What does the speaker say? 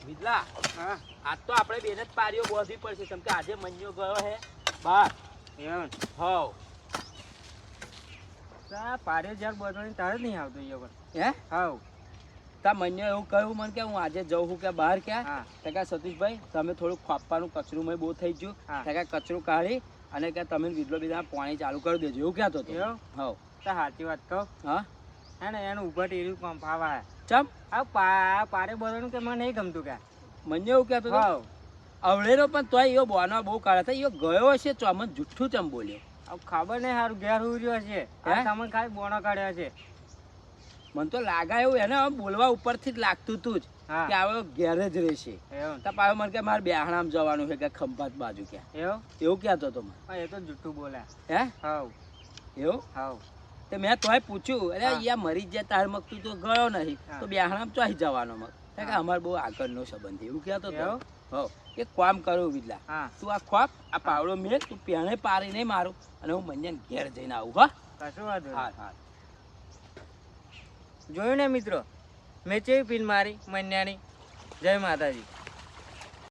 વિદલા હા આજ તો આપણે બેને જ પારીઓ બોધવી પડશે કેમ કે આજે મન્યો ગયો હે બાર એમ હવ તા પાડે જ્યાં બોલવાની તારે જ નહીં આવતો એ પણ હે હાવ તા મન્યો એવું કહ્યું મને કે હું આજે જઉં છું કે બહાર ક્યાં હા તે કે સતીશભાઈ તમે થોડું ખોપવાનું કચરું બહુ થઈ ગયું હા. તે કે કચરું કાઢી અને કે તમે વિદલો બીજા પાણી ચાલુ કરી દેજો એવું કહેતો હતો એવું? હવ તા સાચી વાત કહું હા હે ને એનું ઉભા ટીર્યું કામ ફાવા ચમ આ પાડે બોલવાનું કે મને નહીં ગમતું કે મન્યો એવું કહેતો હતો હાવ અવળેરો પણ તોય યો બોનો બહુ કાઢે છે યો ગયો હશે ચોમન જુઠ્ઠું ચમ બોલ્યો હવે ખબર નહીં સારું ઘેર ઉર્યો છે હે? આ તમને ખાલી બોણો કાઢ્યા છે મને તો લાગા એવું એને આમ બોલવા ઉપરથી જ લાગતું તું જ હા કે આવો ઘેર જ રહેશે એવું તો પાછો મને કે મારે બેહાણામ જવાનું છે કે ખંભાત બાજુ ક્યાં એવું એવું કહેતો હતો મને હા, એ તો જુઠ્ઠું બોલ્યા હે હાવ એવું હાવ તે મેં તોય પૂછ્યું અરે હા. યા મરી જ જાય તાર મગ તું તો ગયો નહીં હા. તો બેહાણામ ચોહી જવાનો મગ કે હા. અમારે બહુ આગળનો સંબંધ છે એવું કહેતો હતો એવું? હો એક કામ કરું વિદલા હા તું આ ખોપ આ પાવડો મેળ તું પેણે પારી નહીં મારું અને હું મંજન ઘેર જઈને આવું હા કશું વાંધો નહીં. હા હા જોયું ને મિત્રો મેં ચેવી પીન મારી મન્યાની જય માતાજી.